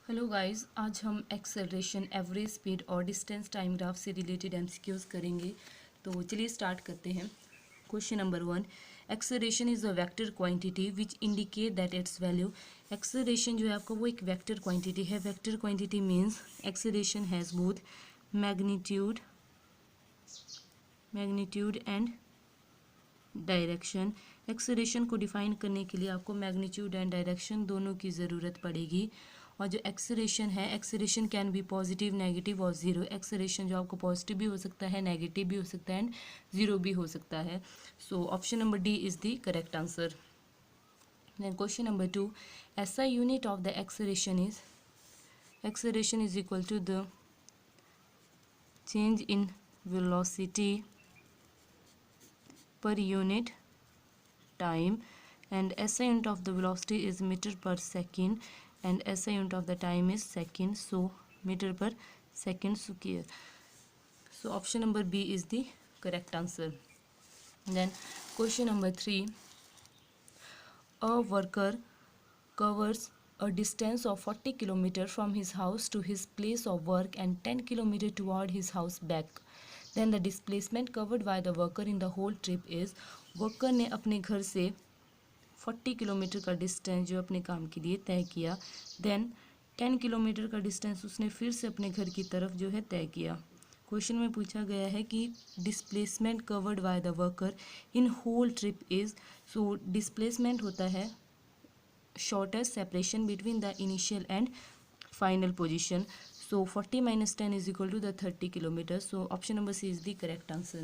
Hello guys, आज हम acceleration, average speed और डिस्टेंस टाइम ग्राफ से रिलेटेड एमसीक्यूज करेंगे। तो चलिए स्टार्ट करते हैं। Question number 1, acceleration is a vector quantity which indicate that it's value. Acceleration जो है आपका वो एक वेक्टर क्वांटिटी है। Vector quantity means acceleration has both magnitude and direction. Acceleration को डिफाइन करने के लिए आपको मैग्नीट्यूड एंड डायरेक्शन दोनों की ज़रूरत पड़ेगी। और जो एक्सेलरेशन है, acceleration can be positive, negative और ज़ीरो। एक्सेलरेशन जो आपको पॉजिटिव भी हो सकता है, नेगेटिव भी हो सकता है एंड ज़ीरो भी हो सकता है। So option number D is the correct answer. Then question number 2, SI unit of the acceleration is equal to the change in velocity per unit time, and SI unit of the velocity is meter per second and SI unit of the time is second, so meter per second square. So option number B is the correct answer. Then question number 3, a worker covers a distance of 40 km from his house to his place of work and 10 km toward his house back. Then the displacement covered by the worker in the whole trip is, worker ने अपने घर से 40 kilometre का distance जो अपने काम के लिए तय किया, देन 10 किलोमीटर का डिस्टेंस उसने फिर से अपने घर की तरफ जो है तय किया। क्वेश्चन में पूछा गया है कि displacement covered by the worker in whole trip is. So displacement होता है shortest separation between the initial and final position. So 40 minus 10 is equal to the 30 kilometers. So option number C is the correct answer.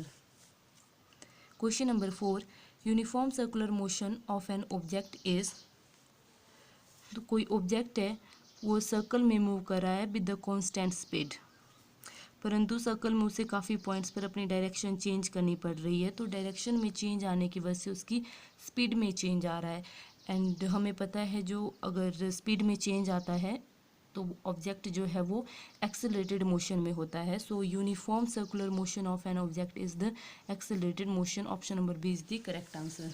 Question number 4, uniform circular motion of an object is। तो कोई object है वो circle में move कर रहा है with the constant speed, परंतु circle में उसे काफ़ी पॉइंट्स पर अपनी डायरेक्शन चेंज करनी पड़ रही है। तो डायरेक्शन में चेंज आने की वजह से उसकी स्पीड में चेंज आ रहा है। एंड हमें पता है जो अगर स्पीड में चेंज आता है तो ऑब्जेक्ट जो है वो एक्सेलरेटेड मोशन में होता है। So uniform circular motion of an object is the accelerated motion. Option number B is the correct answer.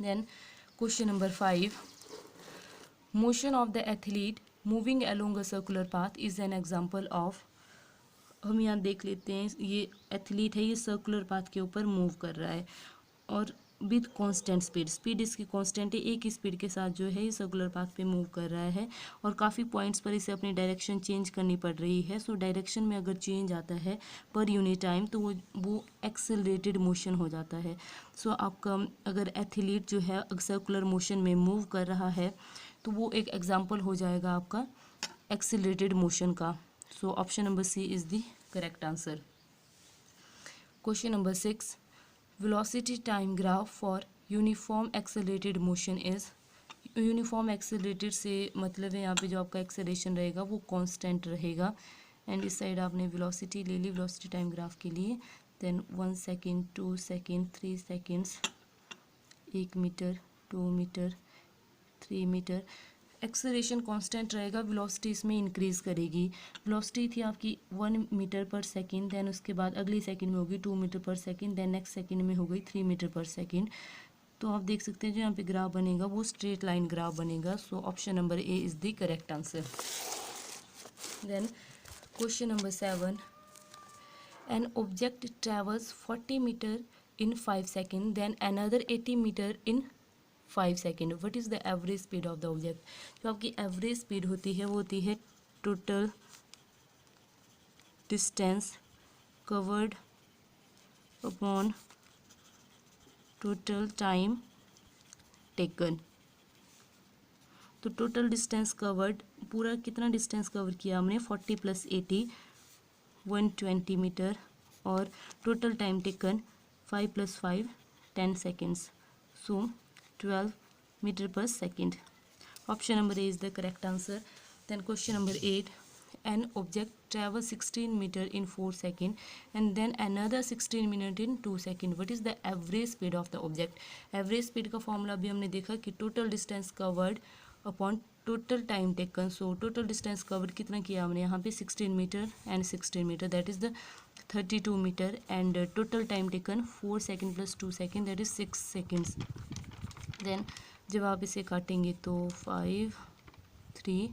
Then question number 5, motion of the athlete moving along a circular path is an example of. हम यहाँ देख लेते हैं, ये athlete है, ये circular path के ऊपर मूव कर रहा है और विद कांस्टेंट स्पीड इसकी कांस्टेंट है, एक ही स्पीड के साथ जो है ये सर्कुलर पाथ पे मूव कर रहा है और काफ़ी पॉइंट्स पर इसे अपनी डायरेक्शन चेंज करनी पड़ रही है। सो डायरेक्शन में अगर चेंज आता है पर यूनिट टाइम तो वो एक्सेलरेटेड मोशन हो जाता है। सो आपका अगर एथलीट जो है सर्कुलर मोशन में मूव कर रहा है तो वो एक एग्जाम्पल हो जाएगा आपका एक्सेलरेटेड मोशन का। So option number C is the correct answer. Question number 6, velocity time graph for uniform accelerated motion is। Uniform accelerated से मतलब है यहाँ पे जो आपका एक्सेलरेशन रहेगा वो कांस्टेंट रहेगा। एंड इस साइड आपने वेलोसिटी ले ली वेलोसिटी टाइम ग्राफ के लिए। Then 1 second, 2 second, 3 seconds, 1 metre, 2 metre, 3 metre. Acceleration constant रहेगा, वेलोसिटी इसमें इंक्रीज करेगी। वेलोसिटी थी आपकी 1 मीटर पर सेकेंड, देन उसके बाद अगली सेकेंड में होगी 2 metre per second, then next second में हो गई 3 मीटर पर सेकेंड। तो आप देख सकते हैं जो यहाँ पे ग्राफ बनेगा वो स्ट्रेट लाइन ग्राफ बनेगा। So option number A is the correct answer. Then question number 7, an object travels 40 metre in 5 second, then another 80 metre in 5 second. What is the average speed of the object. जो आपकी average speed होती है वो होती है total distance covered upon total time taken. तो total distance covered, पूरा कितना डिस्टेंस कवर किया हमने, 40 + 80 120 मीटर, और total time taken 5 + 5 10 seconds, so 12 metre per second. Option number A is the correct answer. Then question number 8, an object travels 16 meter in 4 seconds and then another 16 minute in 2 seconds. What is the average speed of the object? Average speed का formula भी हमने देखा कि total distance covered upon total time taken. So total distance covered कितना किया हमने यहाँ पे 16 metre and 16 metre, that is the 32 metre, and total time taken 4 second + 2 second, that is 6 seconds. Then जब आप इसे काटेंगे तो 5 3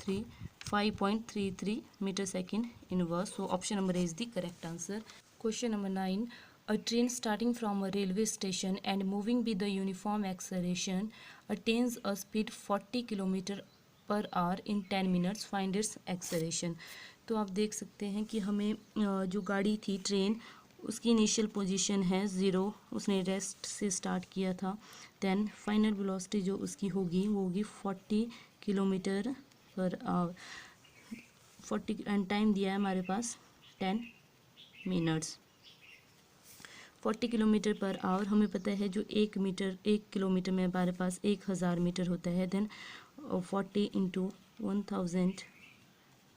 5.33 meter second inverse. So option number A is the correct answer. Question number 9. A train starting from a railway station and moving with the uniform acceleration attains a speed 40 km per hour in 10 minutes. Find its acceleration. तो आप देख सकते हैं कि हमें जो गाड़ी थी ट्रेन, उसकी इनिशियल पोजीशन है 0, उसने रेस्ट से स्टार्ट किया था. देन फाइनल वेलोसिटी जो उसकी होगी वो होगी 40 kilometre per hour. 40 and time दिया है हमारे पास 10 मिनट्स. 40 किलोमीटर पर आवर हमें पता है जो 1 किलोमीटर में हमारे पास 1000 मीटर होता है. Then 40 into 1000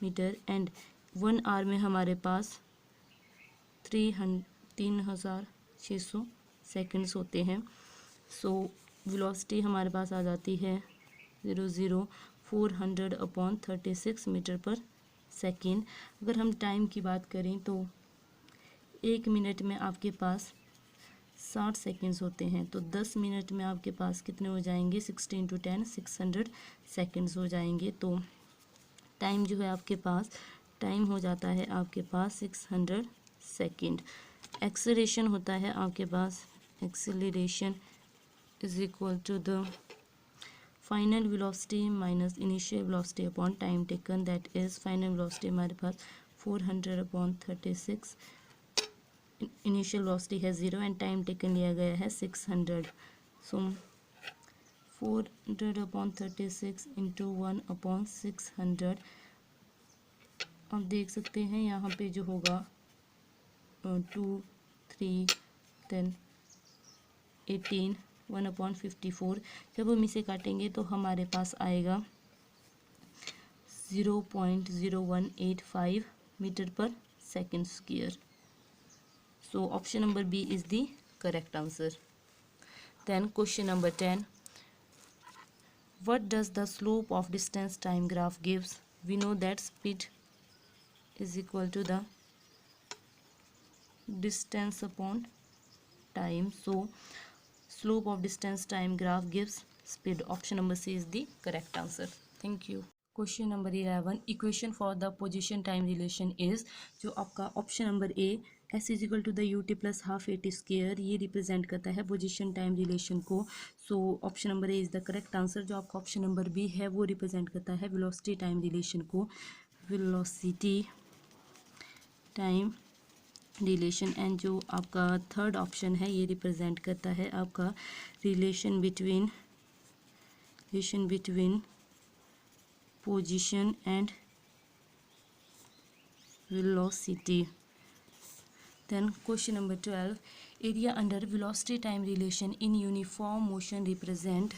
metre and 1 hour में हमारे पास 3600 सेकंड्स होते हैं. सो वेलोसिटी हमारे पास आ जाती है 400/36 मीटर पर सेकेंड. अगर हम टाइम की बात करें तो 1 मिनट में आपके पास 60 सेकंड्स होते हैं. तो 10 मिनट में आपके पास कितने हो जाएंगे? 60 × 10 600 सेकंड्स हो जाएंगे. तो टाइम जो है आपके पास, टाइम हो जाता है आपके पास 600 सेकंड. एक्सेलरेशन होता है आपके पास, acceleration is equal to the final velocity minus initial velocity upon time taken. That is final velocity हमारे पास 400/36, इनिशियल वेलोसिटी है 0 एंड टाइम टेकन लिया गया है 600. सो 400/36 इंटू 1/600. आप देख सकते हैं यहाँ पे जो होगा 2 3 10 18 1/54. जब हम इसे काटेंगे तो हमारे पास आएगा 0.0185 metre per second square. So option number B is the correct answer. Then question number 10. What does the slope of distance time graph gives? We know that speed is equal to the distance upon time. So slope of distance time graph gives speed. Option number C is the correct answer. Thank you. Question number 11. Equation for the position time relation is, जो आपका option number A S is equal to the UT plus half AT square, ये represent करता है position time relation को. So option number A is the correct answer. जो आपका option number B है वो रिप्रेजेंट करता है वेलोसिटी टाइम रिलेशन को. Velocity time relation. एंड जो आपका थर्ड ऑप्शन है ये रिप्रेजेंट करता है आपका relation between position and velocity. Then question number 12. Area under velocity time relation in uniform motion represent,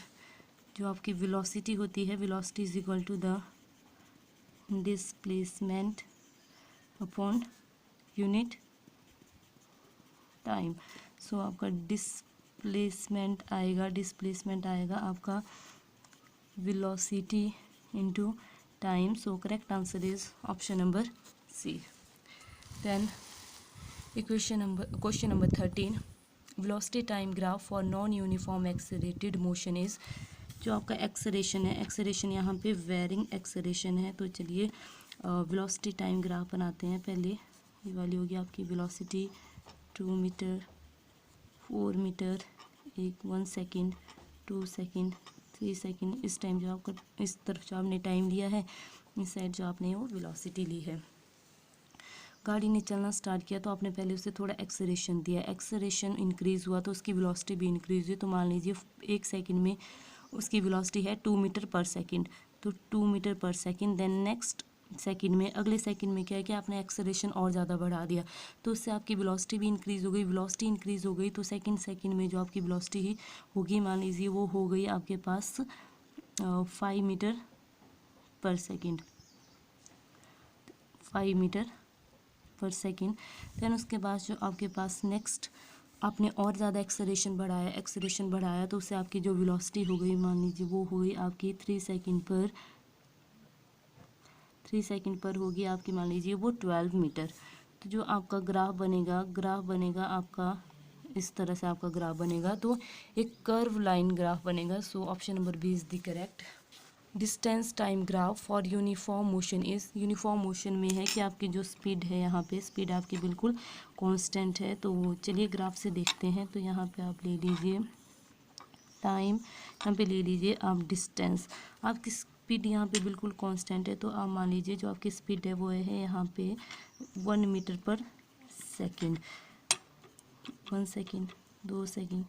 जो आपकी velocity होती है, velocity is equal to the displacement upon unit time. So आपका displacement आएगा आपका velocity into time. So correct answer is option number C. Then question number 13. Velocity time graph for non-uniform accelerated motion is, जो आपका acceleration है, acceleration यहाँ पे varying acceleration है. तो चलिए वेलोसिटी टाइम ग्राफ बनाते हैं. पहले ये वाली होगी आपकी velocity 2 metre 4 metre 1 second 2 second 3 second. इस टाइम जो आपका इस तरफ जो आपने टाइम लिया है, इस साइड जो आपने वो वेलोसिटी ली है. गाड़ी ने चलना स्टार्ट किया तो आपने पहले उसे थोड़ा एक्सेलरेशन दिया, एक्सेलरेशन इंक्रीज़ हुआ तो उसकी वेलोसिटी भी इंक्रीज़ हुई. तो मान लीजिए 1 सेकंड में उसकी वेलोसिटी है 2 मीटर पर सेकंड. तो 2 मीटर पर सेकंड. देन नेक्स्ट सेकंड में, अगले सेकंड में क्या है कि आपने एक्सेलरेशन और ज़्यादा बढ़ा दिया तो उससे आपकी वेलोसिटी भी इंक्रीज़ हो गई. वेलोसिटी इंक्रीज़ हो गई तो सेकंड में जो आपकी वेलोसिटी होगी, मान लीजिए वो हो गई आपके पास 5 मीटर पर second, 5 metre per second. Then उसके बाद जो आपके पास नेक्स्ट आपने और ज़्यादा एक्सेलरेशन बढ़ाया तो उससे आपकी जो वेलोसिटी हो गई, मान लीजिए वो हो गई आपकी 3 सेकंड पर होगी आपकी, मान लीजिए वो 12 मीटर. तो जो आपका ग्राफ बनेगा आपका इस तरह से आपका ग्राफ बनेगा. तो एक कर्व लाइन ग्राफ बनेगा. So option number B is the correct. Distance time graph for uniform motion is, uniform motion में है कि आपकी जो स्पीड है, यहाँ पे स्पीड आपकी बिल्कुल कांस्टेंट है। तो चलिए ग्राफ से देखते हैं। तो यहाँ पे आप ले लीजिए टाइम, यहाँ पे ले लीजिए आप डिस्टेंस। आपकी स्पीड यहाँ पे बिल्कुल कांस्टेंट है, तो आप मान लीजिए जो आपकी स्पीड है वो है यहाँ पे 1 metre per second. 1 second, 2 second,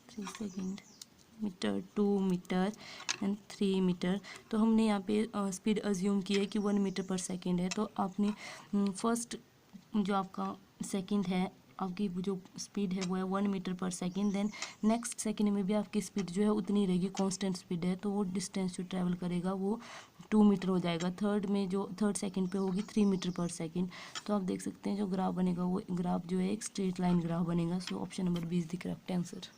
3 second, metre, 2 metre and 3 metre. तो हमने यहाँ पे स्पीड अज्यूम की है कि 1 मीटर पर सेकेंड है। तो आपने फर्स्ट जो आपका सेकेंड है, आपकी जो स्पीड है वो है 1 metre per second. Then next second में भी आपकी स्पीड जो है उतनी रहेगी, कांस्टेंट स्पीड है, तो वो डिस्टेंस जो ट्रैवल करेगा वो 2 मीटर हो जाएगा। थर्ड में जो थर्ड सेकेंड पे होगी 3 मीटर पर सेकेंड। तो आप देख सकते हैं जो ग्राफ बनेगा वो ग्राफ जो है एक स्ट्रेट लाइन ग्राफ बनेगा। So option number 20 the correct answer.